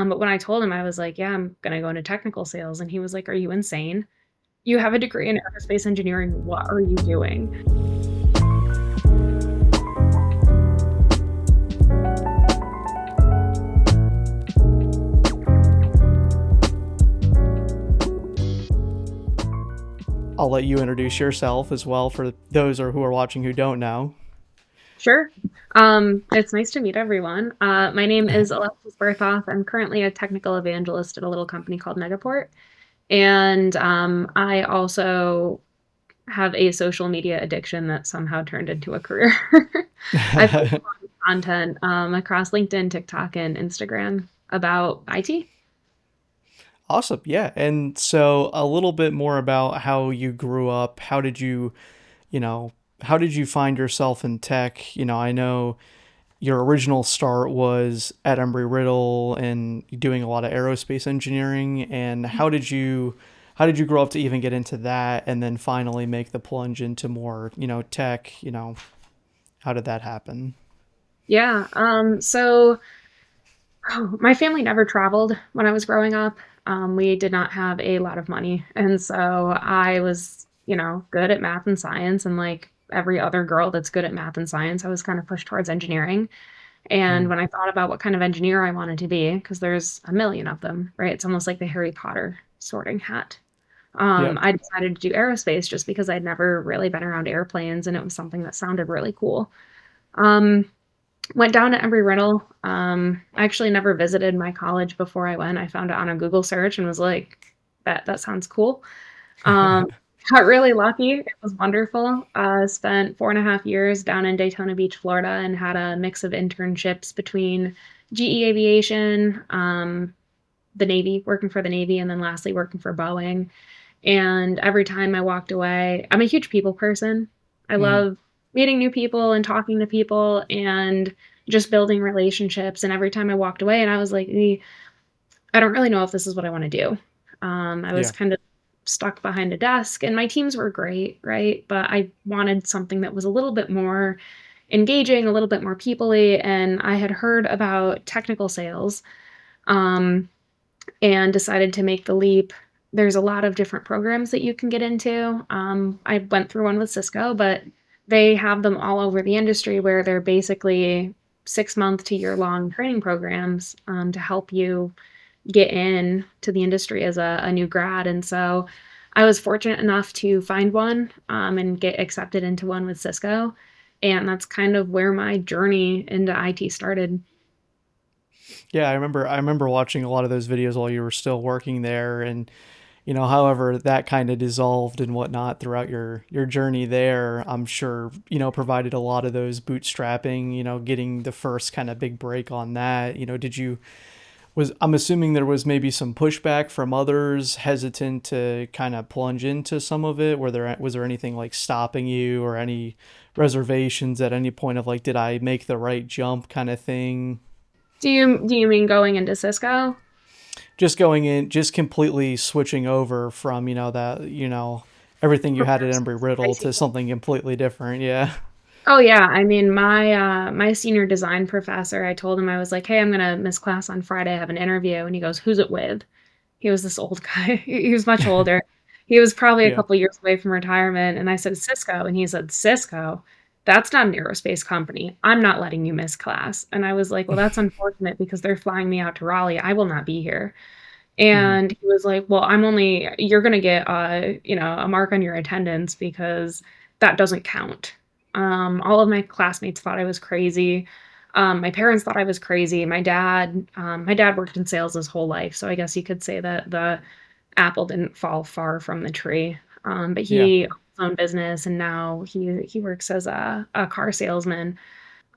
But when I told him, I was like, yeah, I'm going to go into technical sales. And he was like, are you insane? You have a degree in aerospace engineering. What are you doing? I'll let you introduce yourself as well for those who are watching who don't know. Sure. It's nice to meet everyone. My name is Alexis Bertholf. I'm currently a technical evangelist at a little company called Megaport. And I also have a social media addiction that somehow turned into a career. I post a lot of content across LinkedIn, TikTok, and Instagram about IT. Awesome. Yeah. And so a little bit more about how you grew up. You know, how did you find yourself in tech? I know your original start was at Embry-Riddle and doing a lot of aerospace engineering. And how did you grow up to even get into that and then finally make the plunge into more, tech? How did that happen? Yeah. So my family never traveled when I was growing up. We did not have a lot of money. And so I was, good at math and science. And like every other girl that's good at math and science, I was kind of pushed towards engineering. And Mm. when I thought about what kind of engineer I wanted to be, because there's a million of them, right? It's almost like the Harry Potter sorting hat. Yep. I decided to do aerospace just because I'd never really been around airplanes and it was something that sounded really cool. Um, Went down to Embry-Riddle. I actually never visited my college before I went. I found it on a Google search and was like, that sounds cool. Um, Got really lucky. It was wonderful. Spent 4.5 years down in Daytona Beach, Florida, and had a mix of internships between GE Aviation, the Navy, working for the Navy, and then lastly working for Boeing. And every time I walked away, I'm a huge people person. I Mm. love meeting new people and talking to people and just building relationships. And every time I walked away, and I was like, I don't really know if this is what I want to do. I was Yeah. kind of stuck behind a desk, and my teams were great, right? But I wanted something that was a little bit more engaging, a little bit more people-y. And I had heard about technical sales. Um, and decided to make the leap. There's a lot of different programs that you can get into. I went through one with Cisco, but they have them all over the industry where they're basically 6 month to year long training programs to help you get in to the industry as a new grad. And so I was fortunate enough to find one and get accepted into one with Cisco. And that's kind of where my journey into IT started. Yeah, I remember watching a lot of those videos while you were still working there, and however that kind of dissolved and whatnot throughout your journey there, I'm sure provided a lot of those bootstrapping, getting the first kind of big break on that. Did you was I'm assuming there was maybe some pushback from others hesitant to kind of plunge into some of it. Was there anything like stopping you or any reservations at any point of like, did I make the right jump kind of thing? Do you mean going into Cisco? Just going in, just completely switching over from everything you From had at Embry aerospace Riddle to to IT. something completely different. Yeah. Oh yeah, I mean my senior design professor, I told him I was like, "Hey, I'm gonna miss class on Friday. I have an interview." And he goes, "Who's it with?" He was this old guy. He was much older. He was probably a Yeah. couple years away from retirement, and I said, "Cisco." And he said, "Cisco? That's not an aerospace company. I'm not letting you miss class." And I was like, "Well, that's unfortunate because they're flying me out to Raleigh. I will not be here." Hmm. And he was like, "Well, you're gonna get a mark on your attendance because that doesn't count." All of my classmates thought I was crazy. My parents thought I was crazy. My dad worked in sales his whole life, so I guess you could say that the apple didn't fall far from the tree. But Yeah. he owns his own business, and now he works as a car salesman.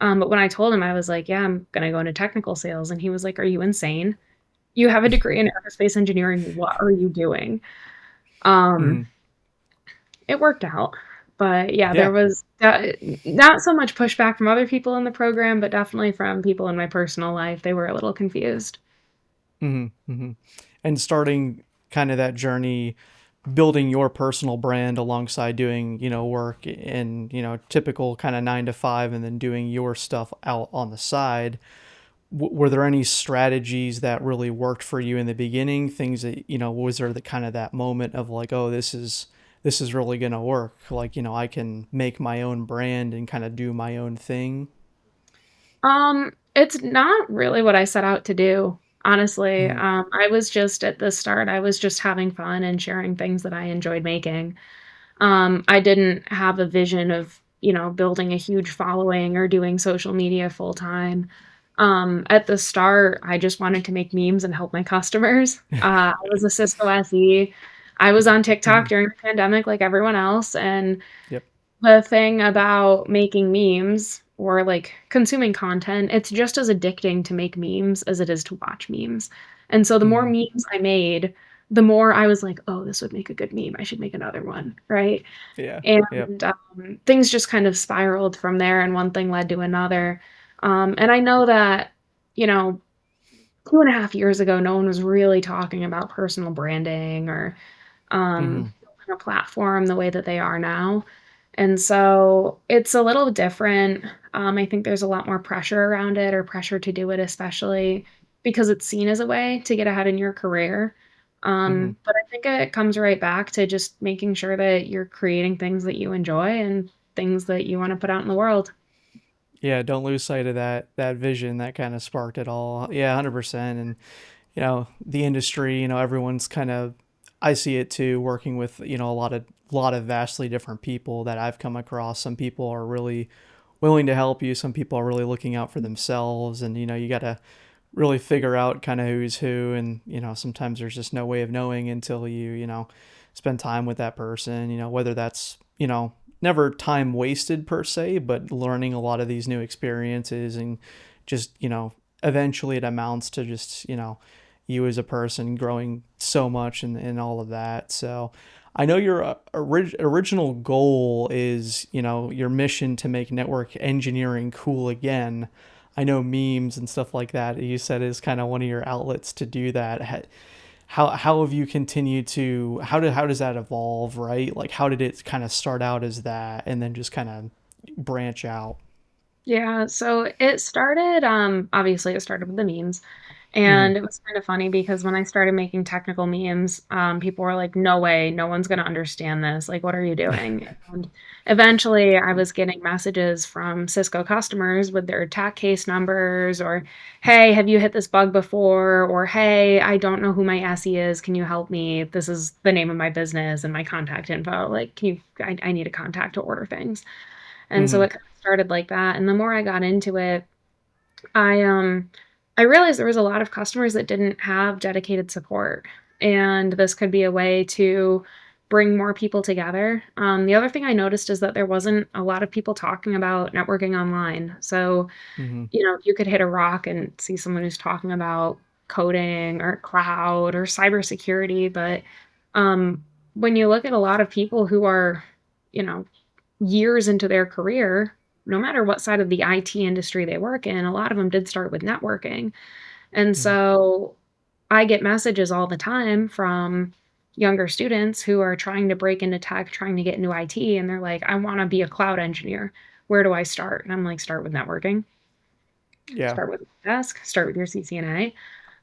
But when I told him, I was like, "Yeah, I'm gonna go into technical sales," and he was like, "Are you insane? You have a degree in aerospace engineering. What are you doing?" Um, Hmm. it worked out. But yeah, there Yeah. was not so much pushback from other people in the program, but definitely from people in my personal life. They were a little confused. Hmm. Hmm. And starting kind of that journey, building your personal brand alongside doing work in typical kind of 9 to 5, and then doing your stuff out on the side. were there any strategies that really worked for you in the beginning? Things that, was there the kind of that moment of like, oh, this is really going to work. Like, I can make my own brand and kind of do my own thing. It's not really what I set out to do, honestly. Mm-hmm. I was just at the start, I was just having fun and sharing things that I enjoyed making. I didn't have a vision of, building a huge following or doing social media full time. At the start, I just wanted to make memes and help my customers. I was a Cisco SE. I was on TikTok Mm-hmm. during the pandemic like everyone else, and Yep. the thing about making memes or, like, consuming content, it's just as addicting to make memes as it is to watch memes, and so the more Mm-hmm. memes I made, the more I was like, "Oh, this would make a good meme, I should make another one," right? Yeah. Yep. And, things just kind of spiraled from there, and one thing led to another, and I know that, you know, 2.5 years ago, no one was really talking about personal branding or Mm-hmm. building a platform the way that they are now. And so it's a little different. I think there's a lot more pressure around it or pressure to do it, especially because it's seen as a way to get ahead in your career. Mm-hmm. But I think it comes right back to just making sure that you're creating things that you enjoy and things that you want to put out in the world. Yeah. Don't lose sight of that vision that kind of sparked it all. Yeah. 100%. And the industry, everyone's kind of, I see it too, working with, a lot of vastly different people that I've come across. Some people are really willing to help you. Some people are really looking out for themselves, and you got to really figure out kind of who's who. And sometimes there's just no way of knowing until you spend time with that person. Whether that's never time wasted per se, but learning a lot of these new experiences, and just eventually it amounts to just you as a person growing so much, and all of that. So I know your original goal is, your mission to make network engineering cool again. I know memes and stuff like that, you said, is kind of one of your outlets to do that. How have you continued to, how does that evolve, right? Like, how did it kind of start out as that and then just kind of branch out? Yeah, so it started, obviously it started with the memes. Mm-hmm. And it was kind of funny because when I started making technical memes, people were like, "No way, no one's gonna understand this. Like, what are you doing?" And eventually, I was getting messages from Cisco customers with their attack case numbers, or, "Hey, have you hit this bug before?" Or, "Hey, I don't know who my SE is. Can you help me? This is the name of my business and my contact info. Like, I need a contact to order things." And so Mm-hmm. it kind of started like that. And the more I got into it, I um I realized there was a lot of customers that didn't have dedicated support, and this could be a way to bring more people together. The other thing I noticed is that there wasn't a lot of people talking about networking online. So, Mm-hmm. you could hit a rock and see someone who's talking about coding or cloud or cybersecurity, but when you look at a lot of people who are, you know, years into their career, no matter what side of the IT industry they work in, a lot of them did start with networking. And Mm-hmm. so I get messages all the time from younger students who are trying to break into tech, trying to get into IT, and they're like, "I wanna be a cloud engineer. Where do I start?" And I'm like, "Start with networking, Yeah. start with desk, start with your CCNA."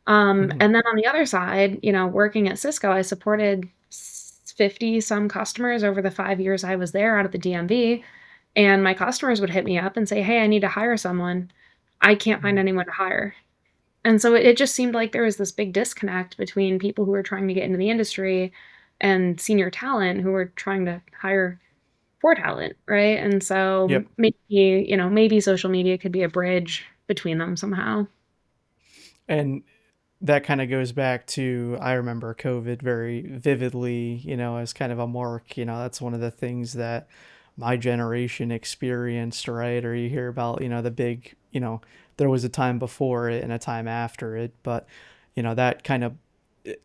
Mm-hmm. And then on the other side, working at Cisco, I supported 50 some customers over the 5 years I was there out of the DMV. And my customers would hit me up and say, "Hey, I need to hire someone. I can't find Mm-hmm. anyone to hire." And so it just seemed like there was this big disconnect between people who were trying to get into the industry and senior talent who were trying to hire for talent, right? And so Yep. maybe social media could be a bridge between them somehow. And that kind of goes back to, I remember COVID very vividly, as kind of a mark. That's one of the things that my generation experienced, right? Or you hear about, the big, there was a time before it and a time after it, but that kind of,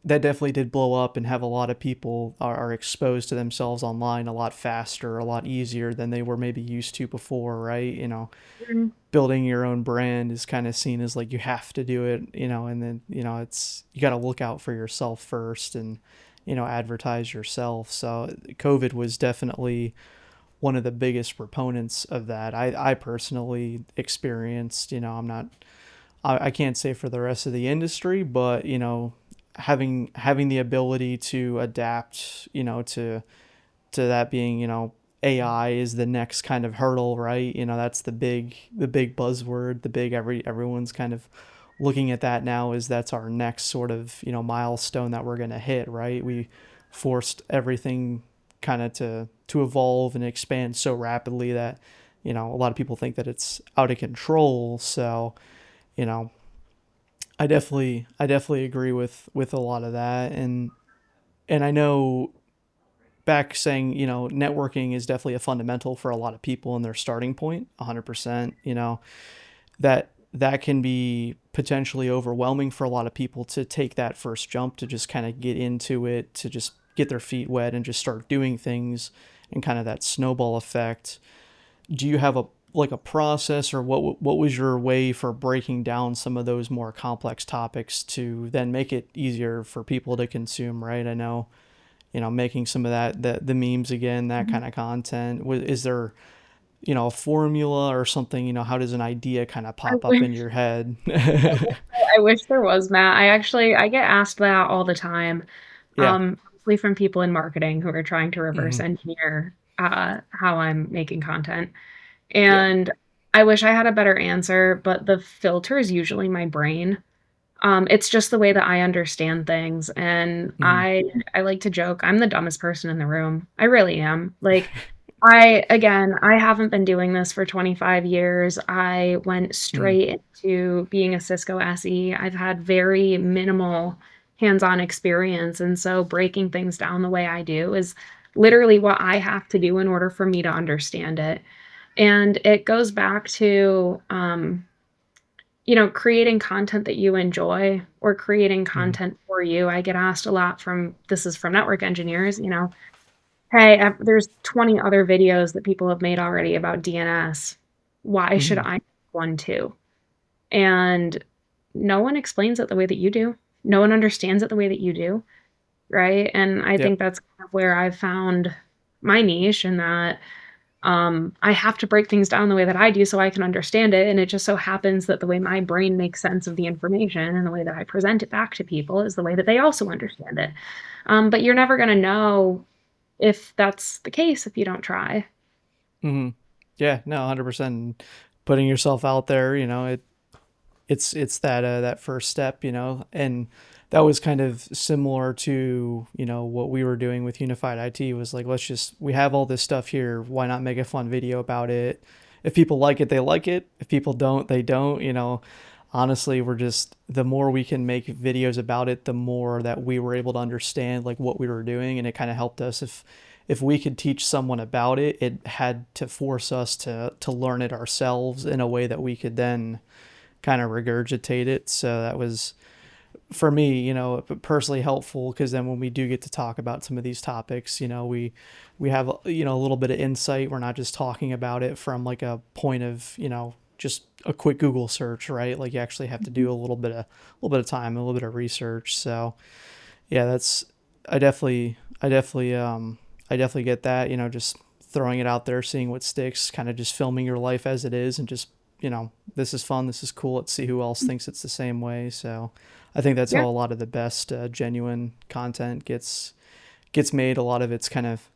that definitely did blow up and have a lot of people are exposed to themselves online a lot faster, a lot easier than they were maybe used to before, right? Mhm. Building your own brand is kind of seen as like you have to do it, and then, it's, you got to look out for yourself first, and, advertise yourself. So COVID was definitely one of the biggest proponents of that. I personally experienced, I'm not I can't say for the rest of the industry, but having the ability to adapt, to that being, AI is the next kind of hurdle, right? That's the big buzzword, the big everyone's kind of looking at that now, is that's our next sort of, milestone that we're going to hit, right? We forced everything kind of to evolve and expand so rapidly that, a lot of people think that it's out of control. So, you know, I definitely agree with a lot of that. And I know, back saying, networking is definitely a fundamental for a lot of people in their starting point, 100%. That can be potentially overwhelming for a lot of people to take that first jump, to just kind of get into it, to just get their feet wet and just start doing things, and kind of that snowball effect. Do you have a process, or what was your way for breaking down some of those more complex topics to then make it easier for people to consume, right? I know, making some of that, the memes again, that Mhm. kind of content. Is there, a formula or something? How does an idea kind of I pop up in wish your head? I wish there was, Matt. I get asked that all the time, Yeah. mostly from people in marketing who are trying to reverse Hmm. engineer how I'm making content. Yep. And I wish I had a better answer, but the filter is usually my brain. It's just the way that I understand things, and Hmm. I like to joke, I'm the dumbest person in the room. I really am. Like, I haven't been doing this for 25 years. I went Hmm. straight into being a Cisco SE. I've had very minimal hands-on experience, and so breaking things down the way I do is literally what I have to do in order for me to understand it. And it goes back to, creating content that you enjoy or creating Hmm. content for you. I get asked a lot this is from network engineers, "Hey, there's 20 other videos that people have made already about DNS. Why should Hmm. I make one too?" And no one explains it the way that you do. No one understands it the way that you do, right? And I Yep. think that's kind of where I've found my niche, in that I have to break things down the way that I do so I can understand it. And it just so happens that the way my brain makes sense of the information and the way that I present it back to people is the way that they also understand it. But you're never going to know if that's the case if you don't try. Hmm. Yeah. No, 100%. Putting yourself out there, it's that first step, and that was kind of similar to, what we were doing with Unified IT. Was like, we have all this stuff here, why not make a fun video about it? If people like it, they like it. If people don't, they don't. Honestly, we're just, the more we can make videos about it, the more that we were able to understand like what we were doing, and it kind of helped us. If we could teach someone about it, it had to force us to learn it ourselves in a way that we could then kind of regurgitate it. So that was, for me, personally helpful, because then when we do get to talk about some of these topics, we have, a little bit of insight. We're not just talking about it from like a point of, just a quick Google search, right? Like, you actually have to do a little bit of time, a little bit of research. So yeah, that's, I definitely get that. Just throwing it out there, seeing what sticks, kind of just filming your life as it is, and just, this is fun, this is cool. Let's see who else thinks it's the same way. So I think that's how Yeah. a lot of the best genuine content gets made. A lot of it's kind of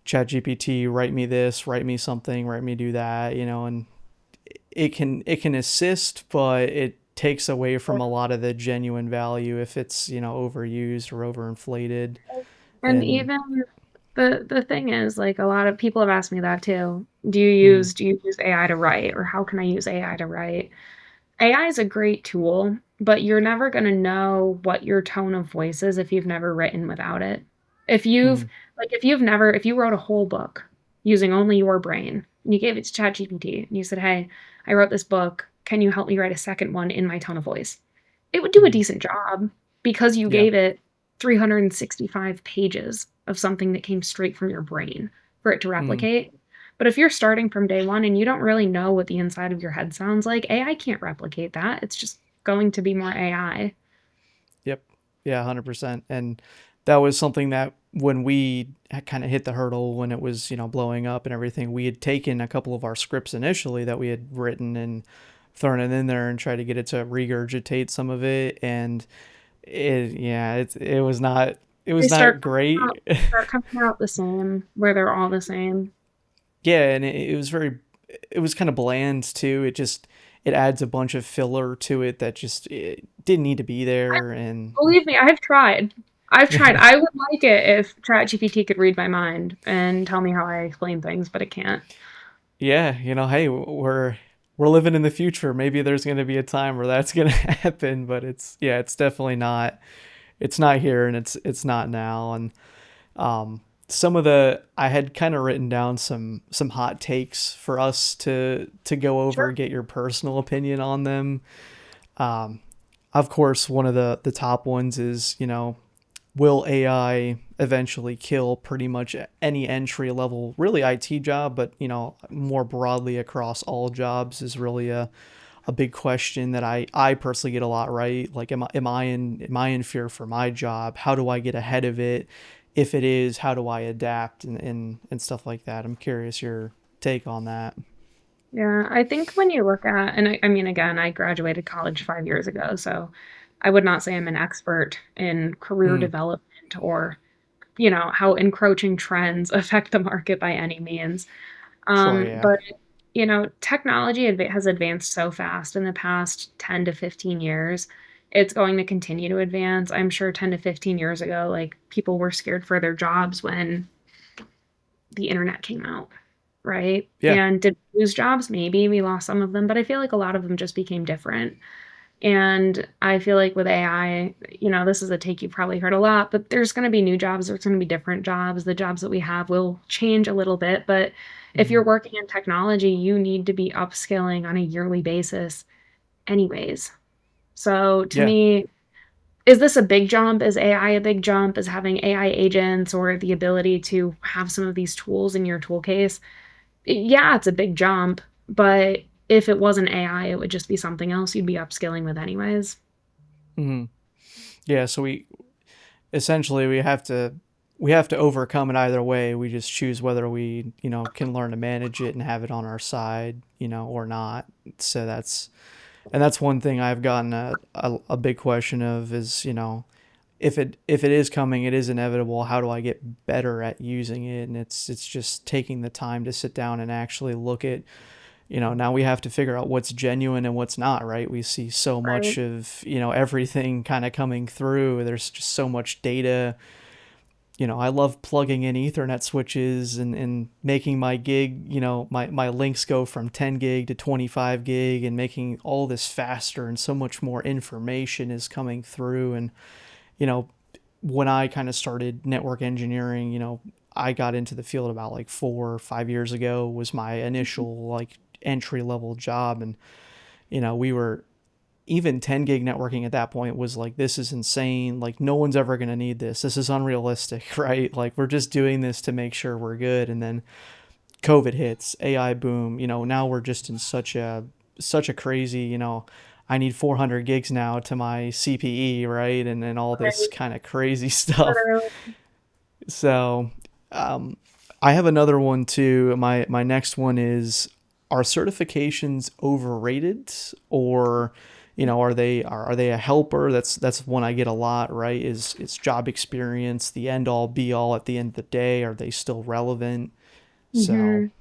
chat GPT, write me this, write me something, write me do that, and it can assist, but it takes away from a lot of the genuine value if it's, overused or overinflated. And And even the thing is, like, a lot of people have asked me that too. mm, Do you use AI to write, or how can I use AI to write? AI is a great tool, but you're never going to know what your tone of voice is if you've never written without it. If you've mm, if you wrote a whole book using only your brain and you gave it to ChatGPT and you said, "Hey, I wrote this book. Can you help me write a second one in my tone of voice?" It would do a mm, decent job because you yeah. gave it 365 pages of something that came straight from your brain for it to Mm, replicate. But if you're starting from day one and you don't really know what the inside of your head sounds like, AI can't replicate that. It's just going to be more AI. yep. Yeah, 100%. And that was something that when we kind of hit the hurdle, when it was, blowing up and everything, we had taken a couple of our scripts initially that we had written and throwing it in there and try to get it to regurgitate some of it, and it was not, it They was start not coming out great. start coming out the same, where they're all the same. Yeah, and it was very, it was kind of bland too. It just, it adds a bunch of filler to it that just, it didn't need to be there. And Believe me, I've tried. I've tried. I would like it if ChatGPT could read my mind and tell me how I explain things, but it can't. yeah, hey, we're living in the future. Maybe there's going to be a time where that's going to happen, but it's, yeah, it's definitely not. It's not here, and it's not now. And some of the, I had kind of written down some hot takes for us to go over, Sure. get your personal opinion on them. Um, of course, one of the top ones is, will AI eventually kill pretty much any entry level, really IT job, but more broadly across all jobs is really a big question that I personally get a lot right. Like, am I in fear for my job? How do I get ahead of it? If it is, how do I adapt, and stuff like that? I'm curious your take on that. Yeah, I think when you look at, and I mean, again, I graduated college 5 years ago, so I would not say I'm an expert in career Mm, development or, how encroaching trends affect the market by any means. sure, yeah. But technology has advanced so fast in the past 10 to 15 years. It's going to continue to advance. I'm sure 10 to 15 years ago, like people were scared for their jobs when the internet came out, right? Yeah. And did we lose jobs? Maybe we lost some of them, but I feel like a lot of them just became different. And I feel like with AI, this is a take you've probably heard a lot, but there's going to be new jobs. There's going to be different jobs. The jobs that we have will change a little bit. But if Mm-hmm. you're working in technology, you need to be upskilling on a yearly basis, anyways. So to Yeah. me, is this a big jump? Is AI a big jump? Is having AI agents or the ability to have some of these tools in your tool case? Yeah, it's a big jump. But if it wasn't AI, it would just be something else you'd be upskilling with, anyways. Mm-hmm. Yeah. So essentially we have to overcome it either way. We just choose whether we can learn to manage it and have it on our side, or not. So that's one thing I've gotten a big question of is, if it is coming, it is inevitable. How do I get better at using it? And it's just taking the time to sit down and actually look at, now we have to figure out what's genuine and what's not, right? We see so much Right. of, everything kind of coming through. There's just so much data. I love plugging in Ethernet switches and making my gig, my links go from 10 gig to 25 gig, and making all this faster, and so much more information is coming through. And, you know, when I kind of started network engineering, I got into the field about like 4 or 5 years ago, was my initial like entry level job. And, we were, even 10 gig networking at that point was like, this is insane. Like, no one's ever going to need this. This is unrealistic, right? Like, we're just doing this to make sure we're good. And then COVID hits, AI boom, now we're just in such a crazy, I need 400 gigs now to my CPE, right? And then all this Right. kind of crazy stuff. Literally. So, um, I have another one too. My next one is, are certifications overrated, or are they a helper? That's one I get a lot, right? Is job experience the end all be all at the end of the day? Are they still relevant? So, Mhm.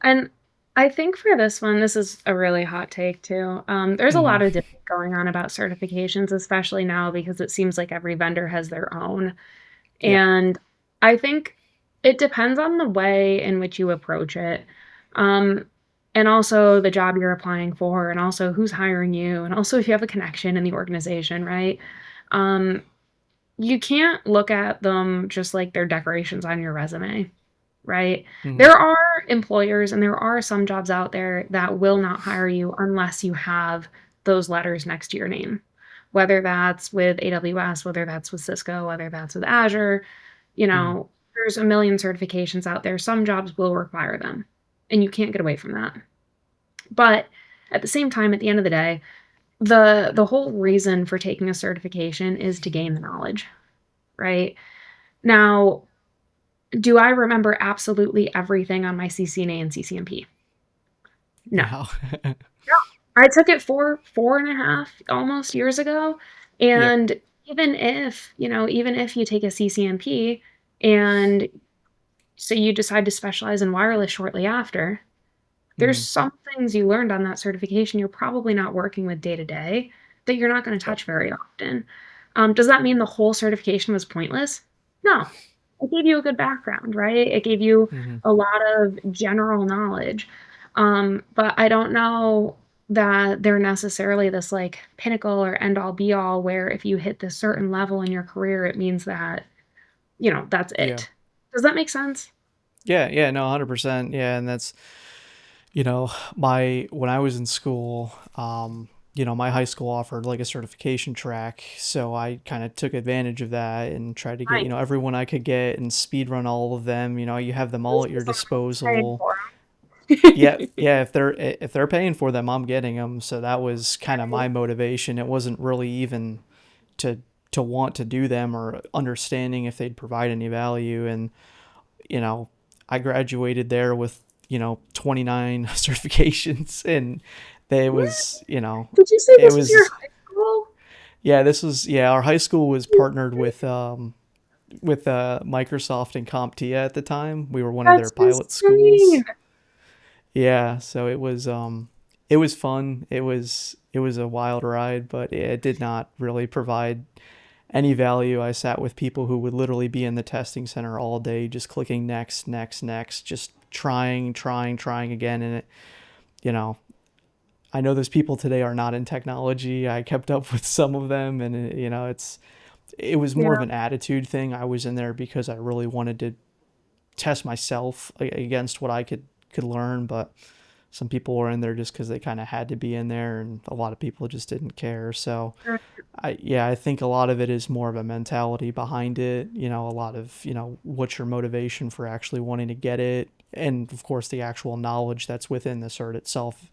And I think for this one, this is a really hot take too. There's a mm-hmm. lot of debate going on about certifications, especially now because it seems like every vendor has their own. Yep. And I think it depends on the way in which you approach it. Um, and also the job you're applying for, and also who's hiring you, and also if you have a connection in the organization, right? Um, you can't look at them just like they're decorations on your resume, right? Mm-hmm. There are employers and there are some jobs out there that will not hire you unless you have those letters next to your name, whether that's with AWS, whether that's with Cisco, whether that's with Azure. Mm-hmm. There's a million certifications out there. Some jobs will require them, and you can't get away from that. But at the same time, at the end of the day, the whole reason for taking a certification is to gain the knowledge, right? Now, do I remember absolutely everything on my CCNA and CCNP? No. No. No, I took it 4.5 almost years ago, Yep. and even if you take a CCNP and so you decide to specialize in wireless shortly after, there's Mm-hmm. some things you learned on that certification you're probably not working with day to day that you're not gonna Yep. touch very often. Does that mean the whole certification was pointless? No. It gave you a good background, right? It gave you Mm-hmm. a lot of general knowledge. But I don't know that they're necessarily this like pinnacle or end all be all where if you hit this certain level in your career, it means that, that's Yeah. it. Does that make sense? Yeah. Yeah. No, 100%. Yeah. And that's, you know, my, when I was in school, my high school offered like a certification track. So I kind of took advantage of that and tried to get, Nice. everyone I could get and speed run all of them. You have them At all least at for your someone else paying disposal. for Yeah, them. yeah. If they're paying for them, I'm getting them. So that was kind of my Right. motivation. It wasn't really even to want to do them or understanding if they'd provide any value. And you know, I graduated there with 29 certifications, and they Yeah. was Did you say it this was your was high school? yeah, this was yeah. Our high school was partnered with Microsoft and CompTIA at the time. We were one of their That's pilot insane. schools. Yeah, so it was fun. It was a wild ride, but it did not really provide any value. I sat with people who would literally be in the testing center all day just clicking next, next, next, just trying, trying, trying again, and you know, I know those people today are not in technology. I kept up with some of them, and it was more of Yeah, an attitude thing. I was in there because I really wanted to test myself against what I could learn, but some people were in there just because they kind of had to be in there, and a lot of people just didn't care. So, I think a lot of it is more of a mentality behind it. A lot of what's your motivation for actually wanting to get it, and of course the actual knowledge that's within the cert itself.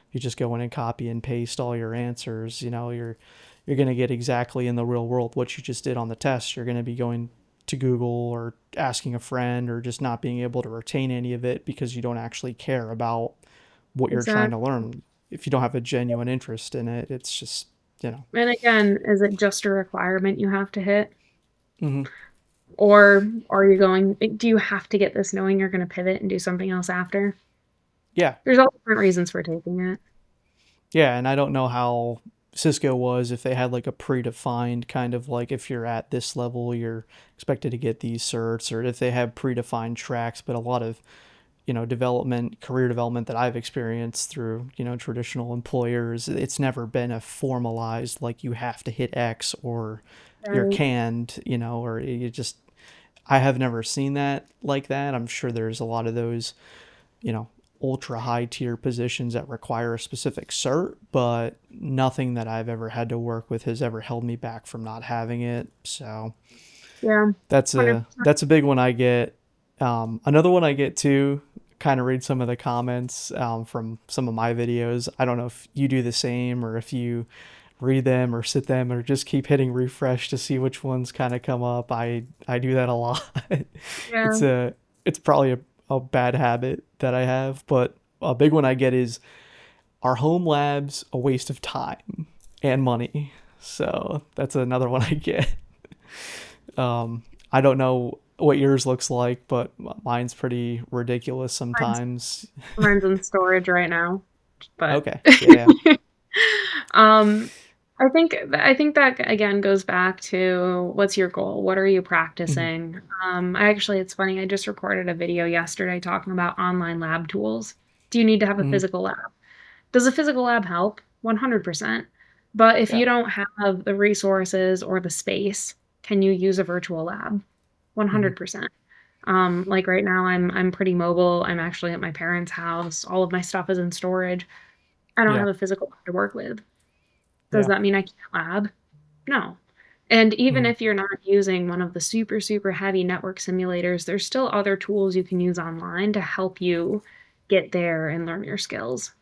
If you just go in and copy and paste all your answers, you're going to get exactly in the real world what you just did on the test. You're going to be going to Google or asking a friend or just not being able to retain any of it because you don't actually care about what you're trying to exactly. learn. If you don't have a genuine interest in it, it's just, you know. And again, is it just a requirement you have to hit? Mm-hmm. Or do you have to get this knowing you're going to pivot and do something else after? Yeah. There's all different reasons for taking it. Yeah. And I don't know how Cisco was, if they had like a predefined kind of like if you're at this level, you're expected to get these certs, or if they have predefined tracks. But a lot of career development that I've experienced through traditional employers, it's never been a formalized like you have to hit X or you're Right. canned, or you just I have never seen that like that. I'm sure there's a lot of those, you know, ultra high tier positions that require a specific cert, but nothing that I've ever had to work with has ever held me back from not having it. So Yeah. that's a 100%. that's a big one I get. Another one I get too. Kind of read some of the comments from some of my videos. I don't know if you do the same or if you read them or sit them or just keep hitting refresh to see which ones kind of come up. I do that a lot. Yeah. It's probably a bad habit that I have, but a big one I get is, are home labs a waste of time and money? So that's another one I get. I don't know what yours looks like, but mine's pretty ridiculous Mine's, sometimes. mine's in storage right now, but Okay. Yeah. um I think that again goes back to what's your goal? What are you Mm-hmm. practicing? It's funny, I just recorded a video yesterday talking about online lab tools. Do you need to have a Mm-hmm. physical lab? Does a physical lab help? 100%. But if Yeah. you don't have the resources or the space, can you use a virtual lab? Mm-hmm. 100%. Like right now, I'm pretty mobile. I'm actually at my parents' house. All of my stuff is in storage. I don't Yeah. have a physical lab to work with. Does Yeah. that mean I can't lab? No. And even Mm-hmm. if you're not using one of the super, super heavy network simulators, there's still other tools you can use online to help you get there and learn your skills.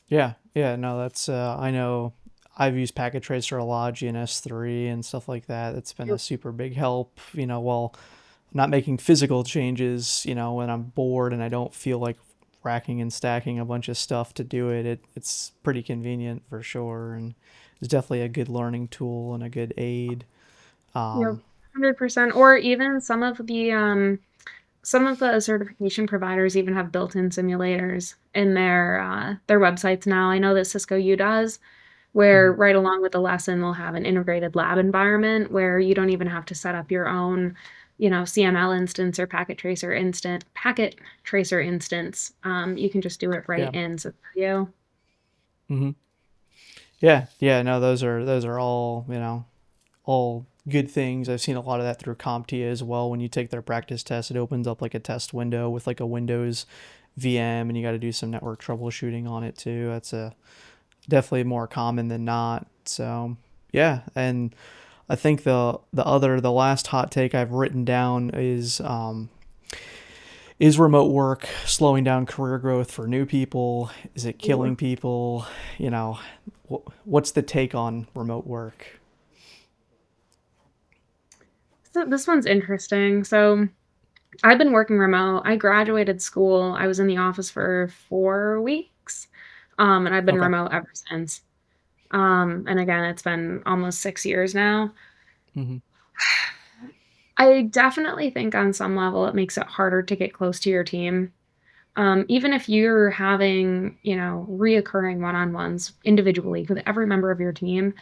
Yeah. Yeah. No, that's I know I've used Packet Tracer a lot, GNS3 and stuff like that. That's been a Yep. super big help. While I'm not making physical changes, when I'm bored and I don't feel like racking and stacking a bunch of stuff to do it, it's pretty convenient for sure, and it's definitely a good learning tool and a good aid. Yep, Um, 100%. Or even some of the certification providers even have built-in simulators in their websites now. I know that Cisco U does, where mhm. right along with the lesson, they'll have an integrated lab environment where you don't even have to set up your own, CML instance or packet tracer instance. You can just do it right Yeah. in Cisco U. Hmm. Yeah. No, those are all all good things. I've seen a lot of that through CompTIA as well. When you take their practice test, it opens up like a test window with like a Windows VM, and you got to do some network troubleshooting on it too. That's a definitely more common than not. So yeah, and I think the last hot take I've written down is remote work slowing down career growth for new people? Is it Ooh. killing people? You know, what's the take on remote work? So this one's interesting. So I've been working remote. I graduated school. I was in the office for 4 weeks, and I've been Okay. remote ever since. And again, it's been almost 6 years now. Mm-hmm. I definitely think on some level it makes it harder to get close to your team. Even if you're having, reoccurring one-on-ones individually with every member of your team,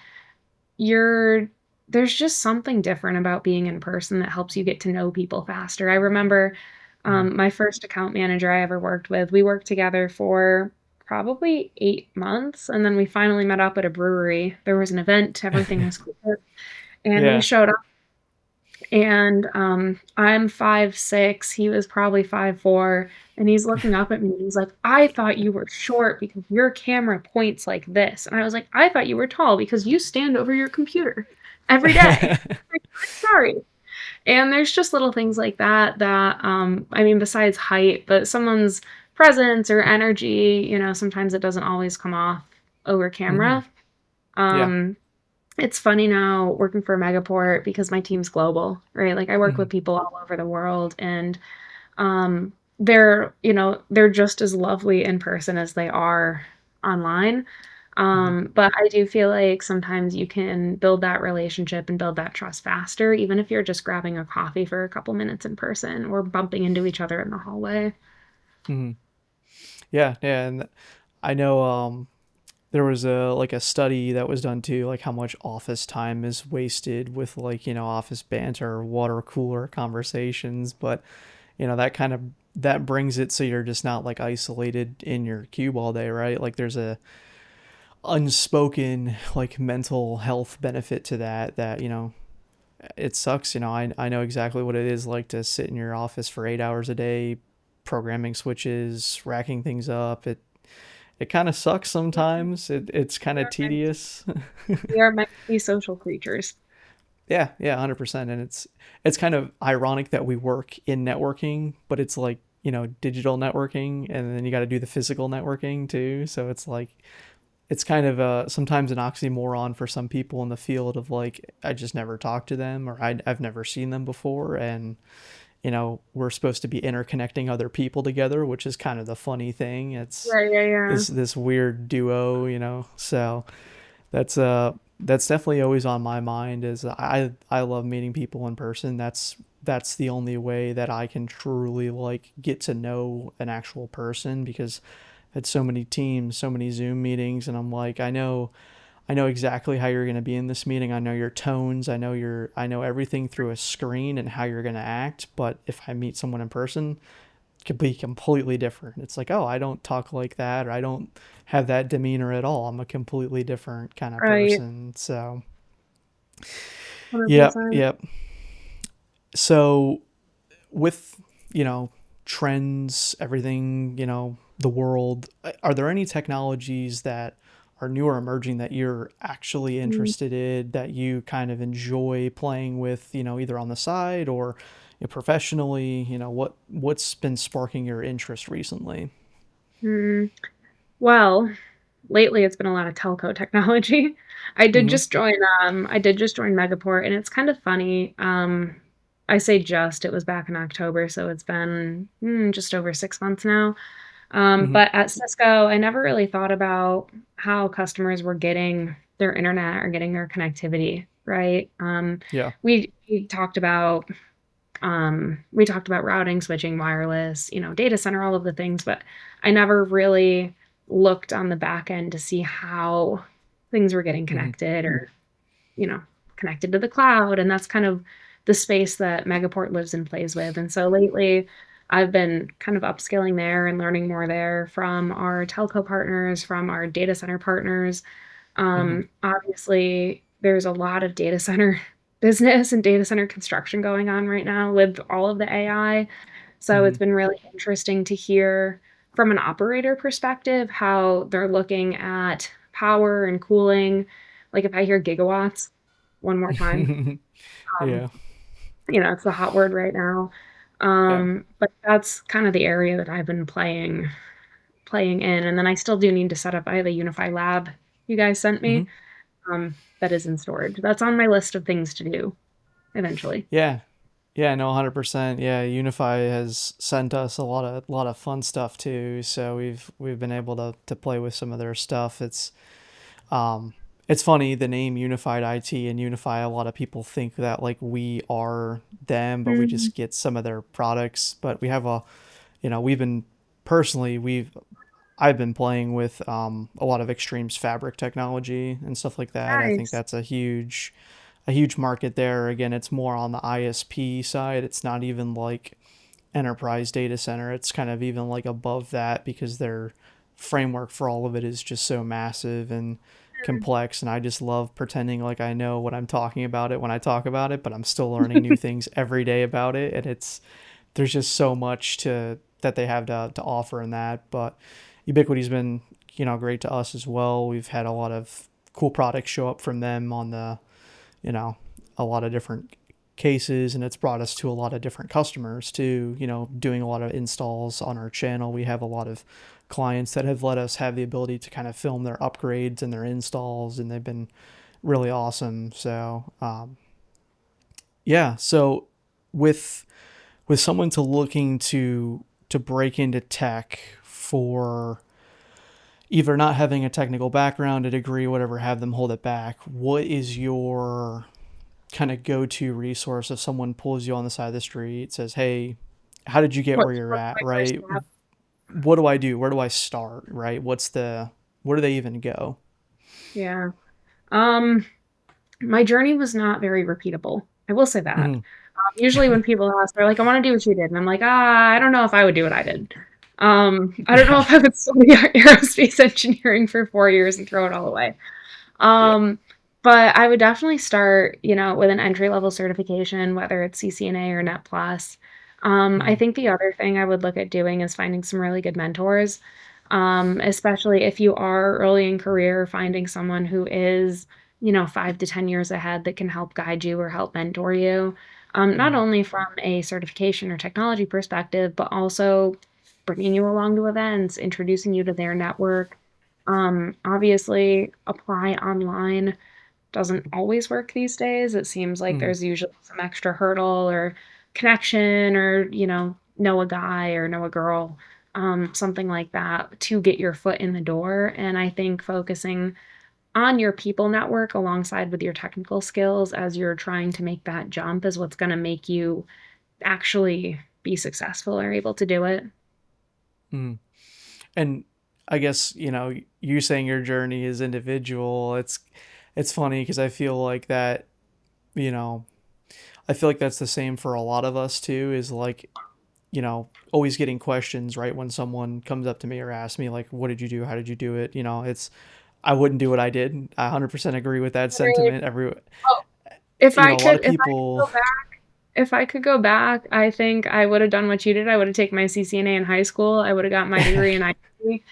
you're there's just something different about being in person that helps you get to know people faster. I remember Mm-hmm. my first account manager I ever worked with, we worked together for probably 8 months, and then we finally met up at a brewery. There was an event, everything was clear, and we Yeah. showed up. And I'm 5'6", he was probably 5'4", and he's looking up at me and he's like, "I thought you were short because your camera points like this." And I was like, "I thought you were tall because you stand over your computer every day." Like, "I'm sorry." And there's just little things like that that, I mean, besides height, but someone's presence or energy, sometimes it doesn't always come off over Mm-hmm. camera. Yeah. Um, it's funny now working for Megaport because my team's global, right? Like I work Mm-hmm. with people all over the world, and they're just as lovely in person as they are online. Mm-hmm. But I do feel like sometimes you can build that relationship and build that trust faster, even if you're just grabbing a coffee for a couple minutes in person or bumping into each other in the hallway. Mm-hmm. Yeah. And I know there was a study that was done too, like how much office time is wasted with like office banter, water cooler conversations, but that kind of that brings it so you're just not like isolated in your cube all day, right? Like there's a unspoken like mental health benefit to that it sucks. I know exactly what it is like to sit in your office for 8 hours a day programming switches, racking things up. It kind of sucks sometimes. It's kind We of are meant, tedious. we are meant to be social creatures. Yeah, 100%. And it's kind of ironic that we work in networking, but it's like digital networking, and then you got to do the physical networking too. So it's like it's kind of sometimes an oxymoron for some people in the field of like I just never talked to them, or I've never seen them before, and we're supposed to be interconnecting other people together, which is kind of the funny thing. It's Yeah, yeah, yeah. this weird duo, so that's definitely always on my mind. Is I love meeting people in person. That's the only way that I can truly like get to know an actual person, because I had so many teams, so many Zoom meetings, and I'm like, I know exactly how you're going to be in this meeting. I know your tones. I know everything through a screen and how you're going to act. But if I meet someone in person, it could be completely different. It's like, oh, I don't talk like that, or I don't have that demeanor at all. I'm a completely different kind of Right. person. So, yep, 100%. yep. So with you know trends, everything, the world, are there any technologies that are new or emerging that you're actually interested in, that you kind of enjoy playing with, either on the side or professionally? What's been sparking your interest recently? Mm-hmm. Well, lately it's been a lot of telco technology. Mm-hmm. I did just join Megaport, and it's kind of funny. I say just, it was back in October, so it's been just over 6 months now. Hmm. But at Cisco, I never really thought about how customers were getting their internet or getting their connectivity, right? Yeah. We talked about we talked about routing, switching, wireless, data center, all of the things, but I never really looked on the back end to see how things were getting Hmm. connected or, you know, connected to the cloud. And that's kind of the space that Megaport lives and plays with. And so lately, I've been kind of upskilling there and learning more there from our telco partners, from our data center partners. Hmm. Obviously, there's a lot of data center business and data center construction going on right now with all of the AI. So Hmm. it's been really interesting to hear from an operator perspective how they're looking at power and cooling. Like if I hear gigawatts one more time, um, Yeah. it's the hot word right now. Yeah. But that's kind of the area that I've been playing in. And then I still do need to set up. I have a UniFi lab you guys sent Hmm. me that is in storage. That's on my list of things to do eventually. Yeah. Yeah, no, 100%. Yeah, UniFi has sent us a lot of fun stuff too. So we've been able to play with some of their stuff. Um it's funny the name Unified IT and Unify. A lot of people think that like we are them, but we Mm, just get some of their products. But we have we've been personally I've been playing with a lot of Extreme's fabric technology and stuff like that. I think nice. that's a huge market there. Again, it's more on the ISP side. It's not even like enterprise data center. It's kind of even like above that because their framework for all of it is just so massive and complex. And I just love pretending like I know what I'm talking about it when I talk about it, but I'm still learning new things every day about it. And there's just so much to that they have to offer in that. But Ubiquity's been great to us as well. We've had a lot of cool products show up from them on the you know, a lot of different cases, and it's brought us to a lot of different customers too, doing a lot of installs on our channel. We have a lot of clients that have let us have the ability to kind of film their upgrades and their installs, and they've been really awesome. So, yeah. So with someone to looking to break into tech for either not having a technical background, a degree, whatever, have them hold it back. What is your kind of go-to resource if someone pulls you on the side of the street, says, hey, how did you get where you're What's at, my first right? step? What do I do? Where do I start, right? Where do they even go? Yeah. Um, my journey was not very repeatable. I will say that. Mm-hmm. Usually when people ask, they're like, I want to do what you did. And I'm like, I don't know if I would do what I did. I don't know Yeah. if I would study aerospace engineering for 4 years and throw it all away. Yeah. Um, but I would definitely start, with an entry level certification, whether it's CCNA or Net Plus. I Mm-hmm. think the other thing I would look at doing is finding some really good mentors, especially if you are early in career, finding someone who is, 5 to 10 years ahead that can help guide you or help mentor you. Not Mm-hmm. only from a certification or technology perspective, but also bringing you along to events, introducing you to their network. Obviously, apply online doesn't always work these days. It seems like Mm-hmm. there's usually some extra hurdle or connection or, know a guy or know a girl, something like that to get your foot in the door. And I think focusing on your people network alongside with your technical skills as you're trying to make that jump is what's going to make you actually be successful or able to do it. Mm-hmm. And I guess you saying your journey is individual. It's funny because I feel like that. You know, I feel like that's the same for a lot of us too. Is like always getting questions right when someone comes up to me or asks me like, "What did you do? How did you do it?" It's I wouldn't do what I did. I 100% agree with that Right. sentiment. Oh, if I A lot could, of if I could people, go back, if I could go back, I think I would have done what you did. I would have taken my CCNA in high school. I would have got my degree in IT.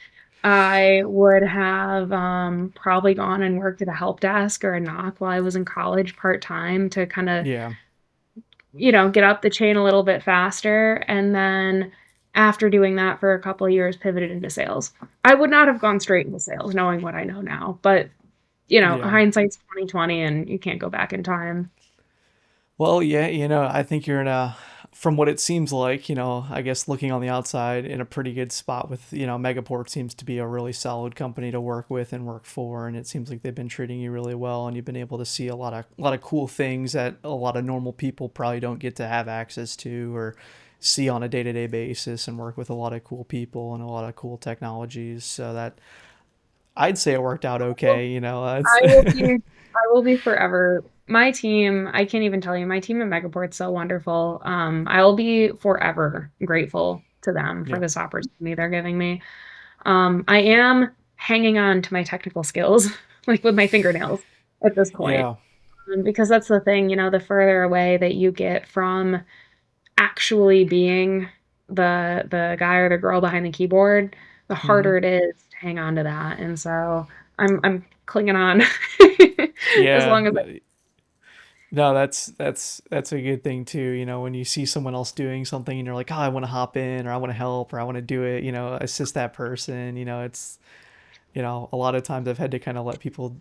I would have probably gone and worked at a help desk or a knock while I was in college part time to kind of, yeah, get up the chain a little bit faster. And then after doing that for a couple of years, pivoted into sales. I would not have gone straight into sales knowing what I know now, but yeah. hindsight's 2020 and you can't go back in time. Well, yeah, I think you're in from what it seems like, I guess looking on the outside, in a pretty good spot with, Megaport seems to be a really solid company to work with and work for, and it seems like they've been treating you really well, and you've been able to see a lot of cool things that a lot of normal people probably don't get to have access to or see on a day-to-day basis, and work with a lot of cool people and a lot of cool technologies. So that I'd say it worked out Well, okay. It's I will be I will be forever. My team, I can't even tell you, my team at Megaport's so wonderful. I will be forever grateful to them for yeah, this opportunity they're giving me. I am hanging on to my technical skills, like with my fingernails at this point. yeah, Because that's the thing, the further away that you get from actually being the guy or the girl behind the keyboard, the hmm, harder it is to hang on to that. And so I'm clinging on as yeah. long as No, that's a good thing too. When you see someone else doing something and you're like, oh, I want to hop in, or I want to help, or I want to do it. Assist that person. It's a lot of times I've had to kind of let people.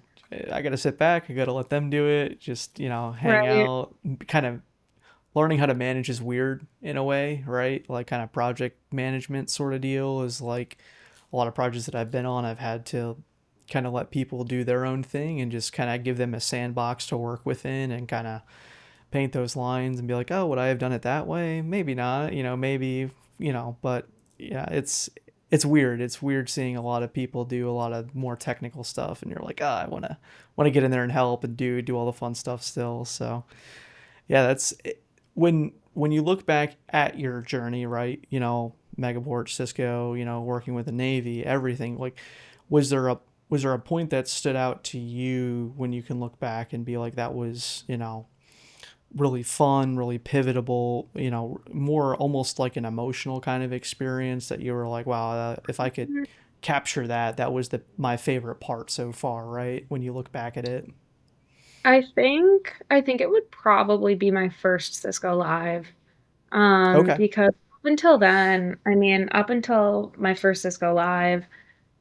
I got to sit back. I got to let them do it. Just hang right. out. Kind of learning how to manage is weird in a way, right? Like kind of project management sort of deal is like a lot of projects that I've been on. I've had to kind of let people do their own thing and just kind of give them a sandbox to work within and kind of paint those lines and be like, oh, would I have done it that way? Maybe not, maybe, but yeah, it's weird. It's weird seeing a lot of people do a lot of more technical stuff and you're like, I want to get in there and help and do all the fun stuff still. So, yeah, that's when you look back at your journey, right? Megaport, Cisco, working with the Navy, everything. Like, was there a was there a point that stood out to you when you can look back and be like, that was, really fun, really pivotable, more almost like an emotional kind of experience that you were like, wow, if I could capture that, that was my favorite part so far, right? When you look back at it. I think it would probably be my first Cisco Live. Okay. Because up until then, I mean, up until my first Cisco Live,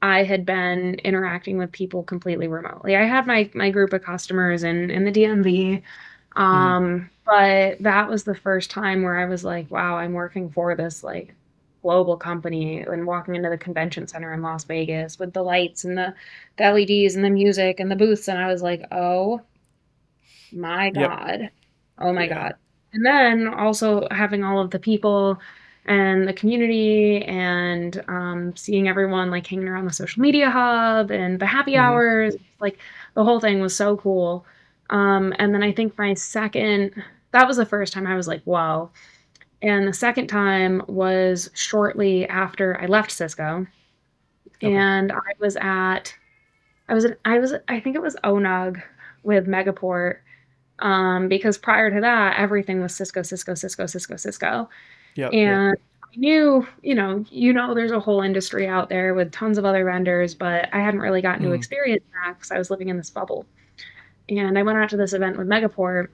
I had been interacting with people completely remotely. I had my group of customers in the DMV, Mm-hmm. but that was the first time where I was like, wow, I'm working for this like global company and walking into the convention center in Las Vegas with the lights and the LEDs and the music and the booths, and I was like, oh my Yep. God. Oh my Yeah. God. And then also having all of the people and the community and seeing everyone like hanging around the social media hub and the happy Mm-hmm. hours, like the whole thing was so cool. And then I think that was the first time I was like, whoa. And the second time was shortly after I left Cisco. Okay. And I think it was ONUG with Megaport, because prior to that, everything was Cisco, Cisco, Cisco, Cisco, Cisco. Yep. Yep. And I knew, there's a whole industry out there with tons of other vendors, but I hadn't really gotten to Mm. experience that because I was living in this bubble. And I went out to this event with Megaport,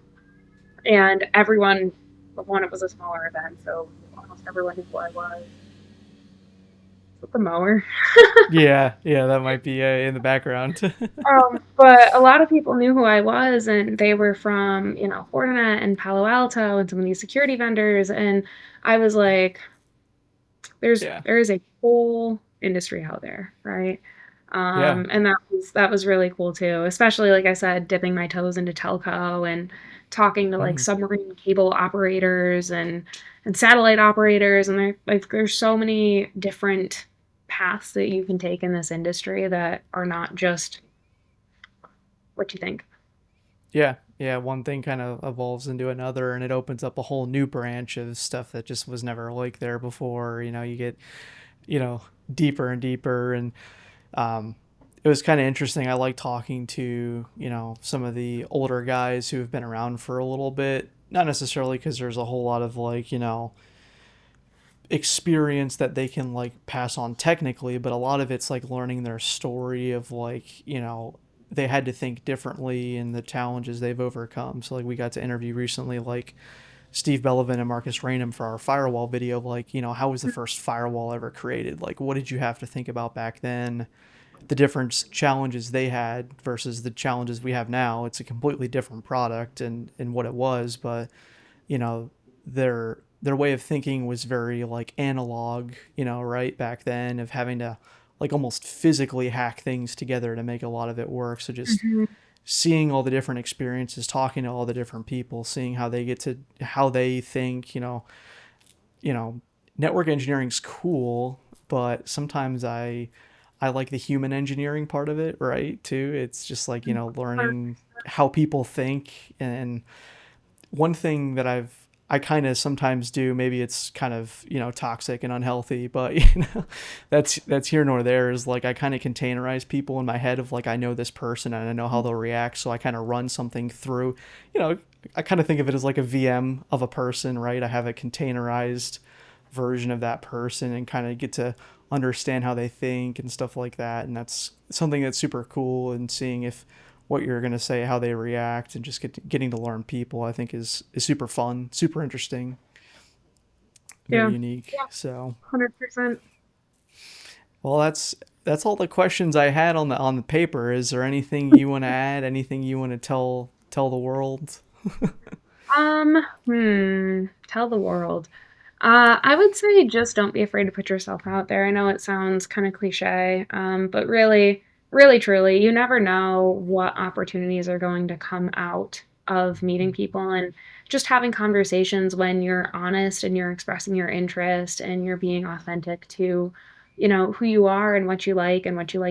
and it was a smaller event, so almost everyone knew who I was. With the mower. Yeah. Yeah. That might be in the background. But a lot of people knew who I was, and they were from, Fortinet and Palo Alto and some of these security vendors. And I was like, Yeah. there is a whole industry out there, right? Yeah. And that was really cool too, especially like I said, dipping my toes into telco and talking to like Mm. submarine cable operators and satellite operators, and there's so many different paths that you can take in this industry that are not just what you think. Yeah. Yeah. One thing kind of evolves into another and it opens up a whole new branch of stuff that just was never like there before. You get, you know, deeper and deeper. And um, it was kind of interesting. I like talking to, some of the older guys who have been around for a little bit. Not necessarily because there's a whole lot of like, experience that they can like pass on technically, but a lot of it's like learning their story of like, they had to think differently and the challenges they've overcome. So like we got to interview recently like Steve Bellovin and Marcus Rainham for our firewall video of like, how was the first firewall ever created? Like what did you have to think about back then? The different challenges they had versus the challenges we have now. It's a completely different product and what it was, but you know, their their way of thinking was very like analog, right back then, of having to like almost physically hack things together to make a lot of it work. So just Mhm. seeing all the different experiences, talking to all the different people, seeing how they think, you know, network engineering's cool, but sometimes I like the human engineering part of it, right? Too. It's just like, learning how people think. And one thing that I kind of sometimes do, maybe it's kind of, toxic and unhealthy, but that's here nor there, is like I kind of containerize people in my head of like I know this person and I know how they'll react, so I kind of run something through, you know, I kind of think of it as like a VM of a person, right? I have a containerized version of that person and kind of get to understand how they think and stuff like that. And that's something that's super cool. And seeing if what you're going to say, how they react, and just getting to learn people, I think is super fun, super interesting, Yeah, very unique. So, 100%. well, that's all the questions I had on the paper. Is there anything you want to add? Anything you want to tell the world? Tell the world. I would say just don't be afraid to put yourself out there. I know it sounds kind of cliche, but really, really, truly, you never know what opportunities are going to come out of meeting people and just having conversations when you're honest and you're expressing your interest and you're being authentic to, who you are and what you like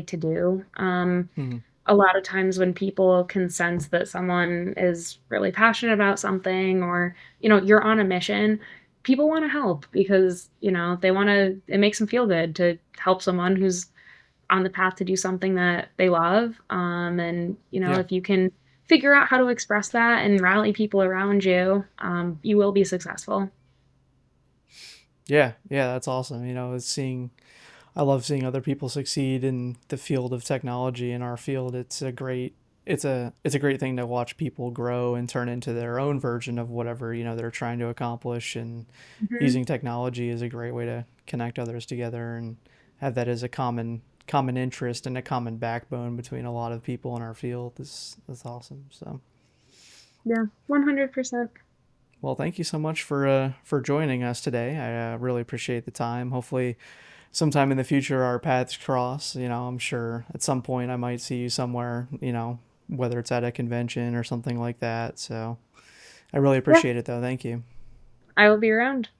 to do. Mm-hmm. A lot of times when people can sense that someone is really passionate about something or, you're on a mission, people want to help because, they want to, it makes them feel good to help someone who's on the path to do something that they love. And, Yeah. if you can figure out how to express that and rally people around you, you will be successful. Yeah, yeah, that's awesome. It's seeing I love seeing other people succeed in the field of technology. In our field, it's a great thing to watch people grow and turn into their own version of whatever, they're trying to accomplish. And Hmm. using technology is a great way to connect others together and have that as a common interest and a common backbone between a lot of people in our field. Is awesome. So, Yeah, 100%. well, thank you so much for joining us today. I really appreciate the time. Hopefully sometime in the future our paths cross. I'm sure at some point I might see you somewhere, whether it's at a convention or something like that. So I really Yeah, appreciate it though. Thank you. I will be around.